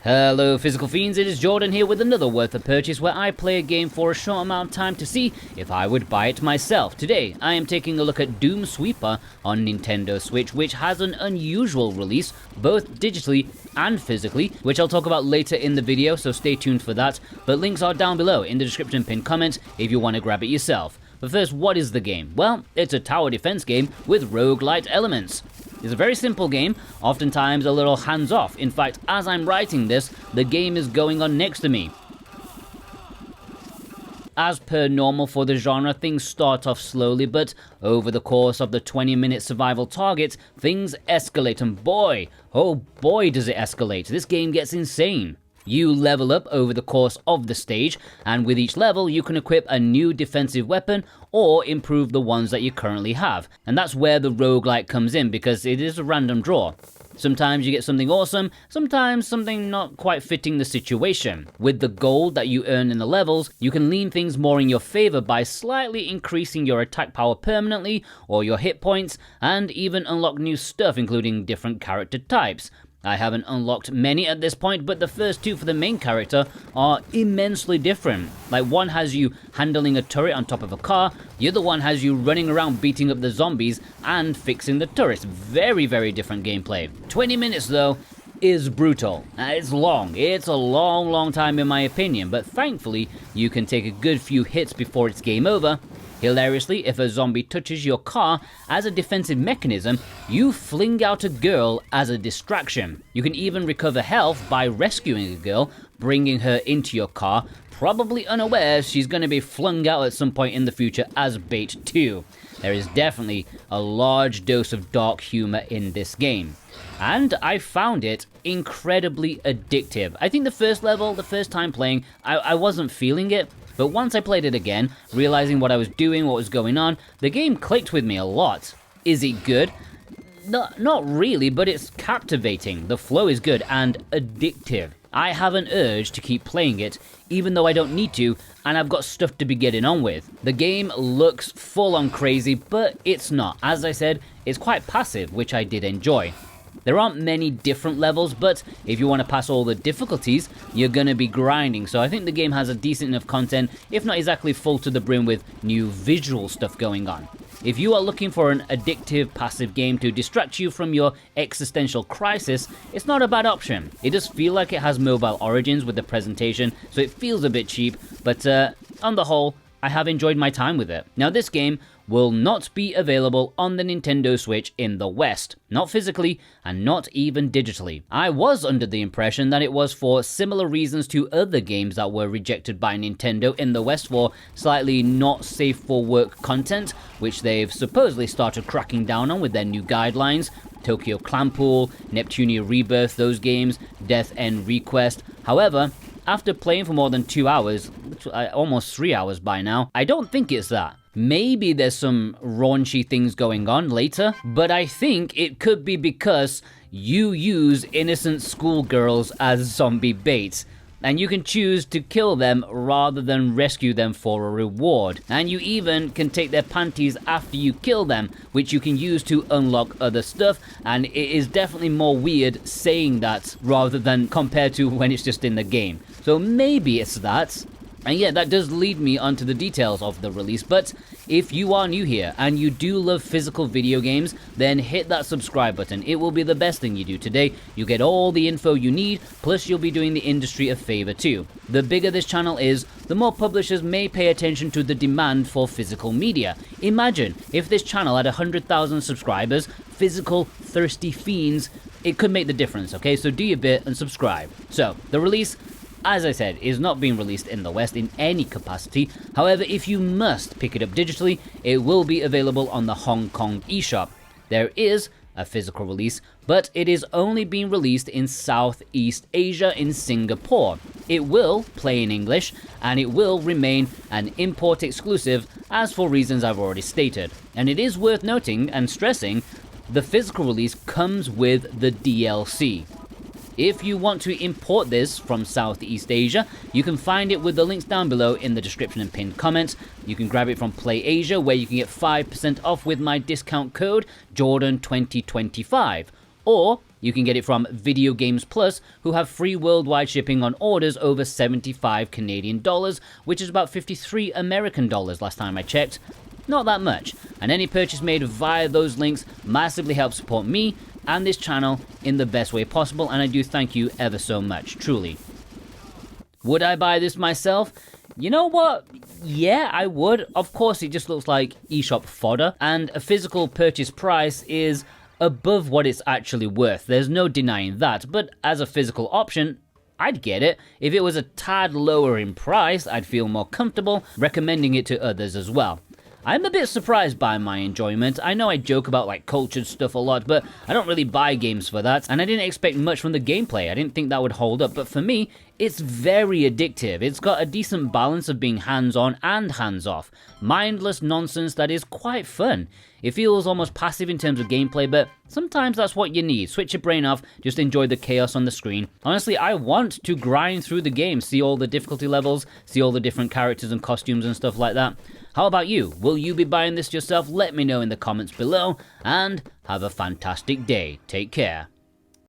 Hello Physical Fiends, it is Jordan here with another Worth a Purchase where I play a game for a short amount of time to see if I would buy it myself. Today I am taking a look at Doom Sweeper on Nintendo Switch, which has an unusual release, both digitally and physically, which I'll talk about later in the video, so stay tuned for that. But links are down below in the description and pinned comments if you want to grab it yourself. But first, what is the game? Well, it's a tower defense game with roguelite elements. It's a very simple game, oftentimes a little hands-off. In fact, as I'm writing this, the game is going on next to me. As per normal for the genre, things start off slowly, but over the course of the 20-minute survival target, things escalate, and boy, oh boy does it escalate. This game gets insane. You level up over the course of the stage, and with each level you can equip a new defensive weapon or improve the ones that you currently have. And that's where the roguelike comes in, because it is a random draw. Sometimes you get something awesome, sometimes something not quite fitting the situation. With the gold that you earn in the levels, you can lean things more in your favor by slightly increasing your attack power permanently, or your hit points, and even unlock new stuff including different character types. I haven't unlocked many at this point, but the first two for the main character are immensely different. Like, one has you handling a turret on top of a car, the other one has you running around beating up the zombies and fixing the turrets. Very, very different gameplay. 20 minutes though is brutal. It's long. It's a long time in my opinion, but thankfully you can take a good few hits before it's game over. Hilariously, if a zombie touches your car, as a defensive mechanism, you fling out a girl as a distraction. You can even recover health by rescuing a girl, bringing her into your car, probably unaware she's going to be flung out at some point in the future as bait too. There is definitely a large dose of dark humor in this game. And I found it incredibly addictive. I think the first level, the first time playing, I wasn't feeling it. But once I played it again, realizing what I was doing, what was going on, the game clicked with me a lot. Is it good? Not really, but it's captivating. The flow is good and addictive. I have an urge to keep playing it, even though I don't need to, and I've got stuff to be getting on with. The game looks full on crazy, but it's not. As I said, it's quite passive, which I did enjoy. There aren't many different levels, but if you want to pass all the difficulties, you're going to be grinding. So I think the game has a decent enough content, if not exactly full to the brim with new visual stuff going on. If you are looking for an addictive, passive game to distract you from your existential crisis, it's not a bad option. It does feel like it has mobile origins with the presentation, so it feels a bit cheap, but on the whole, I have enjoyed my time with it. Now, this game will not be available on the Nintendo Switch in the West, not physically and not even digitally. I was under the impression that it was for similar reasons to other games that were rejected by Nintendo in the West for slightly not safe for work content, which they've supposedly started cracking down on with their new guidelines. Tokyo Clampool, Neptunia Rebirth, those games, Death End Request. However, after playing for more than 2 hours, almost 3 hours by now, I don't think it's that. Maybe there's some raunchy things going on later, but I think it could be because you use innocent schoolgirls as zombie bait, and you can choose to kill them rather than rescue them for a reward. And you even can take their panties after you kill them, which you can use to unlock other stuff, and it is definitely more weird saying that rather than compared to when it's just in the game. So maybe it's that. And yeah, that does lead me onto the details of the release, but if you are new here and you do love physical video games, then hit that subscribe button. It will be the best thing you do today. You get all the info you need, plus you'll be doing the industry a favor too. The bigger this channel is, the more publishers may pay attention to the demand for physical media. Imagine if this channel had 100,000 subscribers, physical thirsty fiends, it could make the difference, okay? So do your bit and subscribe. So, the release, as I said, is not being released in the West in any capacity. However, if you must pick it up digitally, it will be available on the Hong Kong eShop. There is a physical release, but it is only being released in Southeast Asia in Singapore. It will play in English, and it will remain an import exclusive, as for reasons I've already stated. And it is worth noting and stressing, the physical release comes with the DLC. If you want to import this from Southeast Asia, you can find it with the links down below in the description and pinned comments. You can grab it from Play Asia, where you can get 5% off with my discount code Jordan2025. Or You can get it from Video Games Plus, who have free worldwide shipping on orders over 75 Canadian dollars, which is about 53 American dollars last time I checked. Not that much, and any purchase made via those links massively helps support me and this channel in the best way possible, and I do thank you ever so much, truly. Would I buy this myself? You know what? Yeah, I would. Of course, it just looks like eShop fodder, and a physical purchase price is above what it's actually worth. There's no denying that, but as a physical option, I'd get it. If it was a tad lower in price, I'd feel more comfortable recommending it to others as well. I'm a bit surprised by my enjoyment. I know I joke about like cultured stuff a lot, but I don't really buy games for that, and I didn't expect much from the gameplay. I didn't think that would hold up, but for me, it's very addictive. It's got a decent balance of being hands-on and hands-off. Mindless nonsense that is quite fun. It feels almost passive in terms of gameplay, but sometimes that's what you need. Switch your brain off, just enjoy the chaos on the screen. Honestly, I want to grind through the game, see all the difficulty levels, see all the different characters and costumes and stuff like that. How about you? Will you be buying this yourself? Let me know in the comments below, and have a fantastic day. Take care.